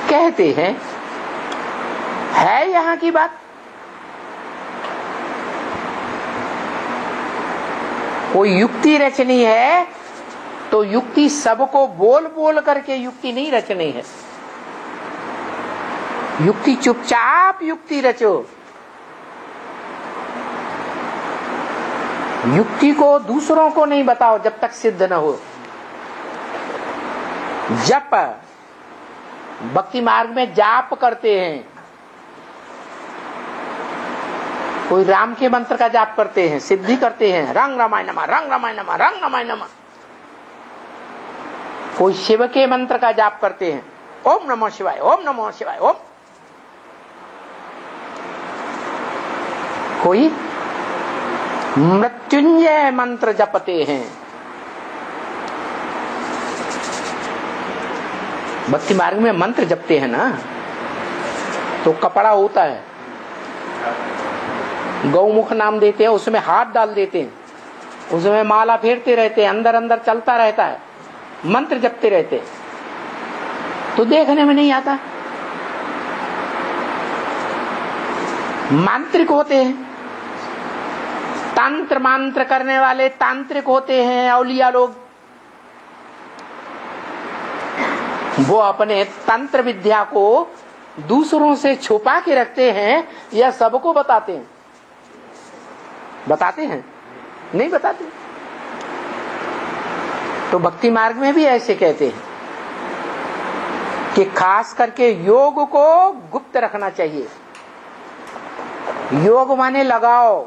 कहते हैं, है यहां की बात। कोई युक्ति रचनी है तो युक्ति सबको बोल बोल करके युक्ति नहीं रचनी है। युक्ति चुपचाप युक्ति रचो। युक्ति को दूसरों को नहीं बताओ जब तक सिद्ध न हो। जप, भक्ति मार्ग में जाप करते हैं। कोई राम के मंत्र का जाप करते हैं, सिद्धि करते हैं, रंग रामाय नमः, रंग रामाय नमः, रंग रामाय नमः। कोई शिव के मंत्र का जाप करते हैं, ओम नमः शिवाय, ओम नमः शिवाय, ओम। कोई मृत्युंजय मंत्र जपते हैं। भक्ति मार्ग में मंत्र जपते हैं ना, तो कपड़ा होता है, गौमुख नाम देते हैं, उसमें हाथ डाल देते हैं, उसमें माला फेरते रहते हैं, अंदर अंदर चलता रहता है, मंत्र जपते रहते हैं, तो देखने में नहीं आता। मांत्रिक होते हैं, तंत्र मंत्र करने वाले तांत्रिक होते हैं, औलिया लोग, वो अपने तंत्र विद्या को दूसरों से छुपा के रखते हैं या सबको बताते हैं? बताते हैं? नहीं बताते। तो भक्ति मार्ग में भी ऐसे कहते हैं कि खास करके योग को गुप्त रखना चाहिए। योग माने लगाओ,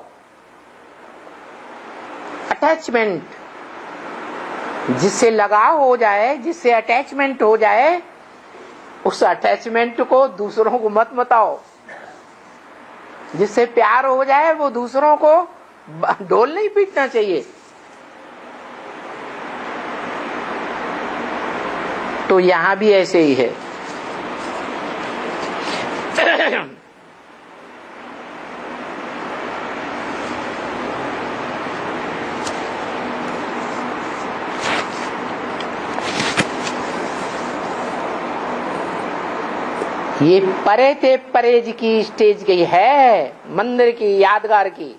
अटैचमेंट, जिससे लगाव हो जाए, जिससे अटैचमेंट हो जाए, उस अटैचमेंट को दूसरों को मत बताओ। जिससे प्यार हो जाए वो दूसरों को ढोल नहीं पीटना चाहिए। तो यहां भी ऐसे ही है। ये परे ते परेज की स्टेज गई है, मंदिर की यादगार की,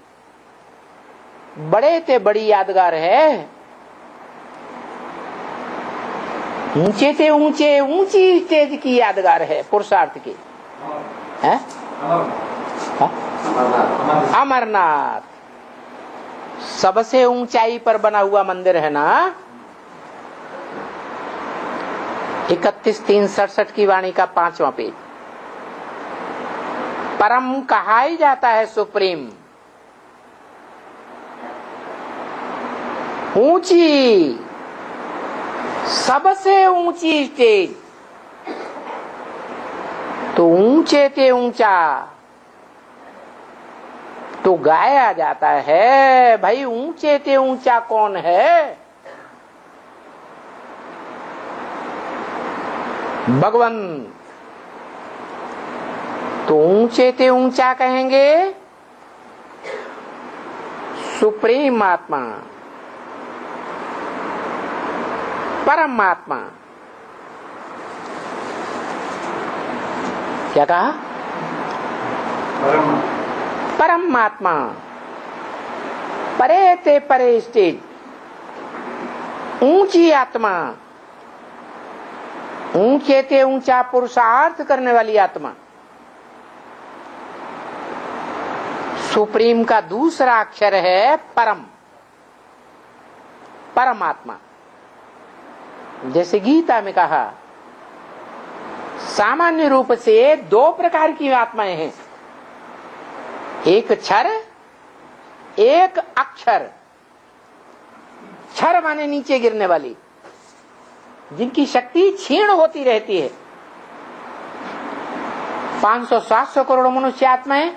बड़े ते बड़ी यादगार है, ऊंचे ते ऊंचे ऊंची स्टेज की यादगार है, पुरुषार्थ की है। अमरनाथ सबसे ऊंचाई पर बना हुआ मंदिर है ना। 31-3-67 की वाणी का 5वां पेज। परम कहा ही जाता है सुप्रीम, ऊंची, सबसे ऊंची स्टेज। तो ऊंचे ते ऊंचा तो गाया जाता है, भाई ऊंचे ते ऊंचा कौन है? भगवान। तो ऊंचे ते ऊंचा कहेंगे सुप्रीम आत्मा, परमात्मा। क्या कहा? परमात्मा, परे ते परे स्टेज, ऊंची आत्मा, ऊंचे ते ऊंचा पुरुषार्थ करने वाली आत्मा। सुप्रीम का दूसरा अक्षर है परम, परमात्मा। जैसे गीता में कहा, सामान्य रूप से 2 प्रकार की आत्माएं हैं, एक क्षर, एक अक्षर। क्षर माने नीचे गिरने वाली, जिनकी शक्ति क्षीण होती रहती है। 500-700 करोड़ मनुष्य आत्माएं,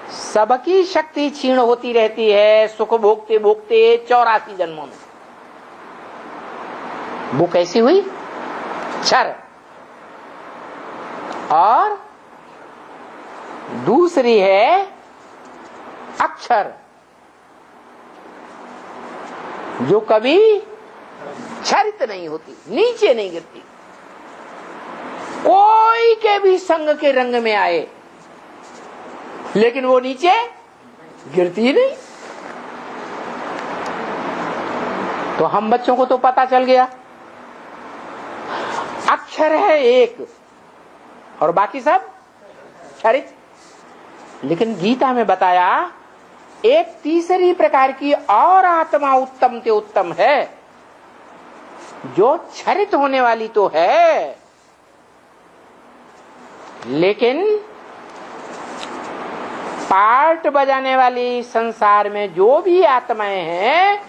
सबकी शक्ति क्षीण होती रहती है, सुख भोगते भोगते 84 जन्मों में। वो कैसी हुई? क्षर। और दूसरी है अक्षर, जो कभी क्षरित नहीं होती, नीचे नहीं गिरती, कोई के भी संग के रंग में आए, लेकिन वो नीचे गिरती नहीं। तो हम बच्चों को तो पता चल गया, अक्षर है एक और बाकी सब क्षरित। लेकिन गीता में बताया एक तीसरी प्रकार की और आत्मा उत्तम से उत्तम है, जो क्षरित होने वाली तो है, लेकिन पार्ट बजाने वाली संसार में जो भी आत्माएं हैं,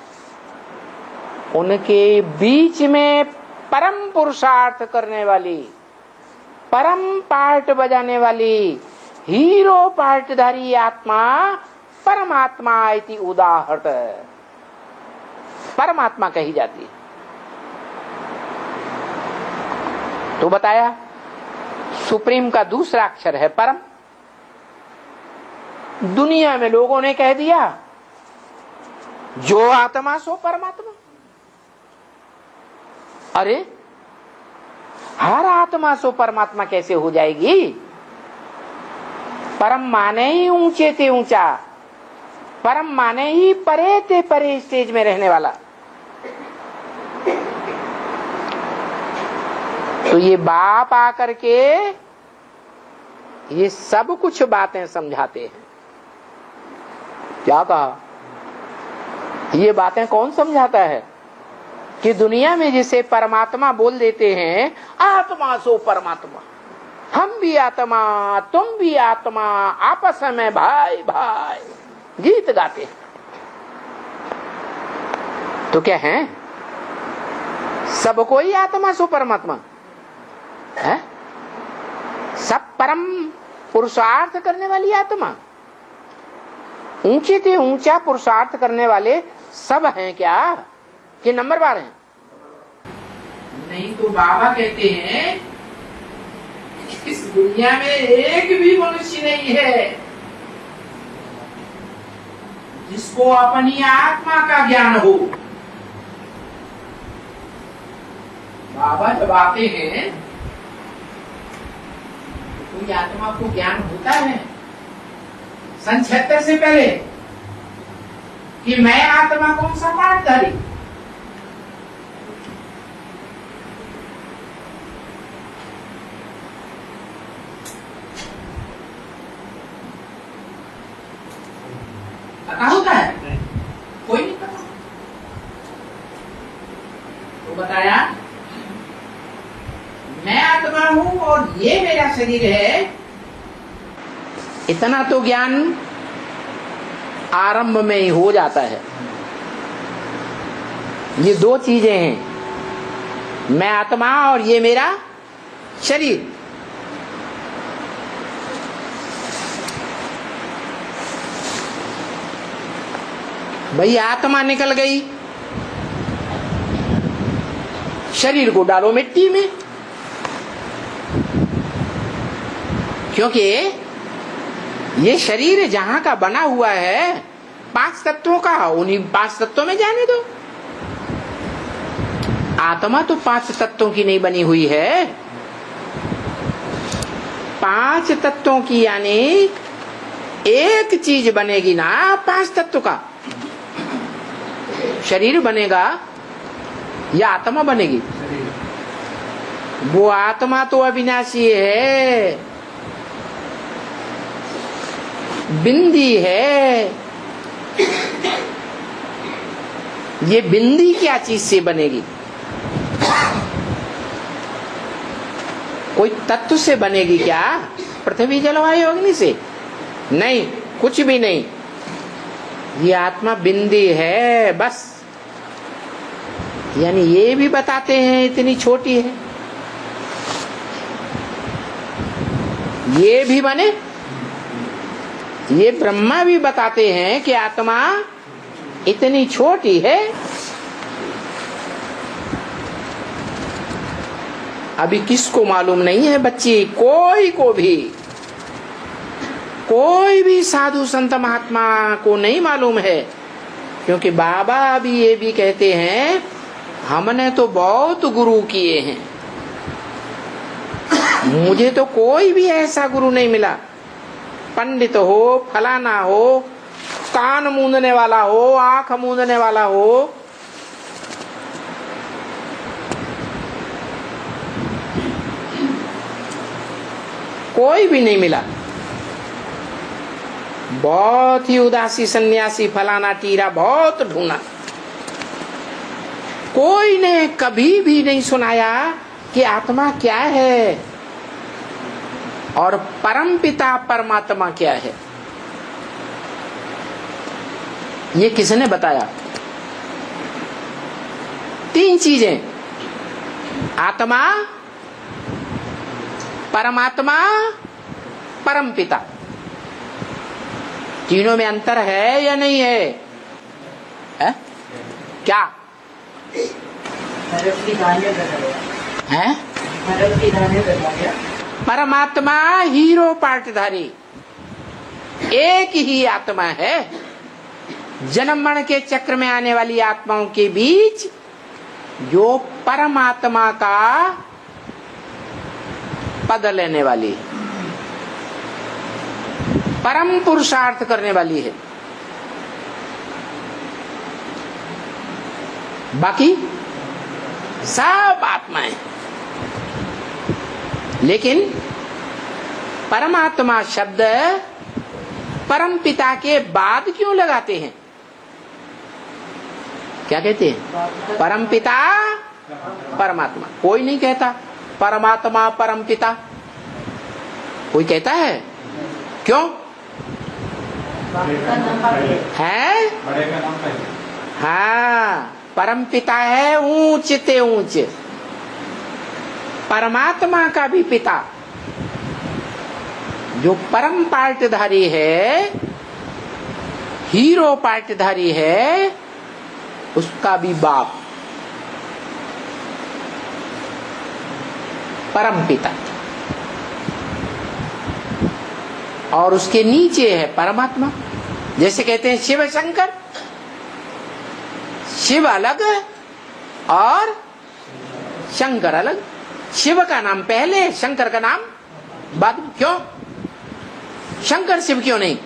उनके बीच में परम पुरुषार्थ करने वाली, परम पार्ट बजाने वाली, हीरो पार्टधारी आत्मा परमात्मा इति उदाहृत, परमात्मा कही जाती है। तो बताया सुप्रीम का दूसरा अक्षर है परम। दुनिया में लोगों ने कह दिया जो आत्मा सो परमात्मा। अरे हर आत्मा सो परमात्मा कैसे हो जाएगी? परम माने ही ऊंचे ते ऊंचा, परम माने ही परे ते परे स्टेज में रहने वाला। तो ये बाप आकर के ये सब कुछ बातें समझाते हैं। क्या कहा? ये बातें कौन समझाता है? कि दुनिया में जिसे परमात्मा बोल देते हैं, आत्मा सो परमात्मा, हम भी आत्मा तुम भी आत्मा, आपस में भाई भाई गीत गाते हैं। तो क्या है? सबको ही आत्मा सो परमात्मा है? सब परम पुरुषार्थ करने वाली आत्मा, ऊंचे से ऊंचा पुरुषार्थ करने वाले सब हैं क्या? कि नंबर बार हैं? नहीं तो बाबा कहते हैं इस दुनिया में एक भी मनुष्य नहीं है जिसको अपनी आत्मा का ज्ञान हो। बाबा जब आते हैं कोई आत्मा को ज्ञान होता है सन 76 से पहले कि मैं आत्मा कौन सा पाठधारी? पता होता है? कोई नहीं पता। तो बताया मैं आत्मा हूं और ये मेरा शरीर है। इतना तो ज्ञान आरंभ में ही हो जाता है। ये दो चीजें हैं, मैं आत्मा और ये मेरा शरीर। भाई आत्मा निकल गई, शरीर को डालो मिट्टी में, क्योंकि ये शरीर जहां का बना हुआ है 5 तत्वों का, उन्हीं 5 तत्वों में जाने दो। आत्मा तो 5 तत्वों की नहीं बनी हुई है, 5 तत्वों की, यानी एक चीज बनेगी ना 5 तत्व का। शरीर बनेगा या आत्मा बनेगी? वो आत्मा तो अविनाशी है, बिंदी है। ये बिंदी क्या चीज से बनेगी? कोई तत्व से बनेगी क्या? पृथ्वी जलवायु अग्नि से? नहीं, कुछ भी नहीं। ये आत्मा बिंदी है बस। यानी ये भी बताते हैं इतनी छोटी है, ये भी बने। ये ब्रह्मा भी बताते हैं कि आत्मा इतनी छोटी है। अभी किसको मालूम नहीं है बच्ची? कोई भी साधु संत महात्मा को नहीं मालूम है, क्योंकि बाबा भी ये भी कहते हैं हमने तो बहुत गुरु किए हैं, मुझे तो कोई भी ऐसा गुरु नहीं मिला। पंडित हो, फलाना हो, कान मूंदने वाला हो, आंख मूंदने वाला हो, कोई भी नहीं मिला। बहुत ही उदासी सन्यासी फलाना टीरा बहुत ढूंढा, कोई ने कभी भी नहीं सुनाया कि आत्मा क्या है और परम पिता परमात्मा क्या है। ये किसने बताया? 3 चीजें, आत्मा, परमात्मा, परम पिता। तीनों में अंतर है या नहीं है? क्या है? परमात्मा हीरो पार्टधारी एक ही आत्मा है। जन्म मरण के चक्र में आने वाली आत्माओं के बीच जो परमात्मा का पद लेने वाली है, परम पुरुषार्थ करने वाली है। बाकी सब आत्माएं, लेकिन परमात्मा शब्द परम पिता के बाद क्यों लगाते हैं? क्या कहते हैं? परम पिता परमात्मा। कोई नहीं कहता परमात्मा परम पिता, कोई कहता है? क्यों है? बड़े का नाम पहले। हाँ, परम पिता है ऊंच ते ऊंच, परमात्मा का भी पिता जो परम पार्टधारी है, हीरो पार्टधारी है, उसका भी बाप परम पिता, और उसके नीचे है परमात्मा। जैसे कहते हैं शिव शंकर, शिव अलग और शंकर अलग। शिव का नाम पहले, शंकर का नाम बाद में। क्यों शंकर शिव क्यों नहीं?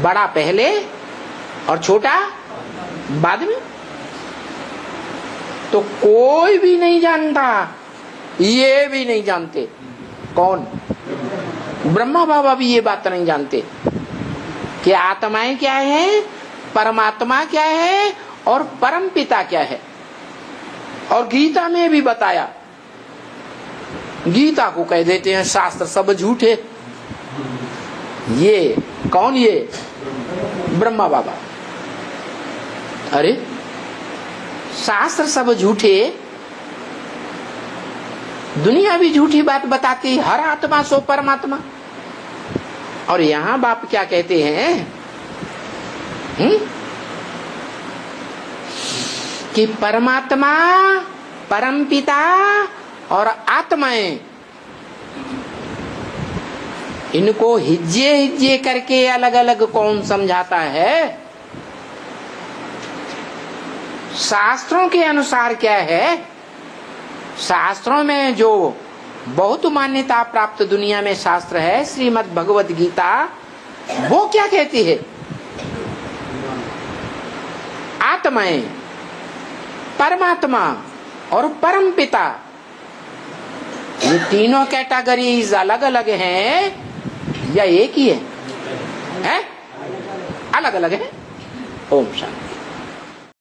बड़ा पहले और छोटा बाद में। तो कोई भी नहीं जानता, ये भी नहीं जानते। कौन? ब्रह्मा बाबा भी ये बात नहीं जानते कि आत्माएं क्या है, परमात्मा क्या है और परम पिता क्या है। और गीता में भी बताया, गीता को कह देते हैं शास्त्र सब झूठे। ये कौन? ये ब्रह्मा बाबा। अरे शास्त्र सब झूठे, दुनिया भी झूठी बात बताती, हर आत्मा सो परमात्मा। और यहां बाप क्या कहते हैं कि परमात्मा, परम पिता और आत्माएं, इनको हिज्जे हिज्जे करके अलग अलग कौन समझाता है? शास्त्रों के अनुसार क्या है? शास्त्रों में जो बहुत मान्यता प्राप्त दुनिया में शास्त्र है, श्रीमद् भगवत गीता, वो क्या कहती है? आत्माएं, परमात्मा और परम पिता, ये तीनों कैटेगरीज अलग अलग हैं या एक ही है? अलग अलग है। ओम शांति।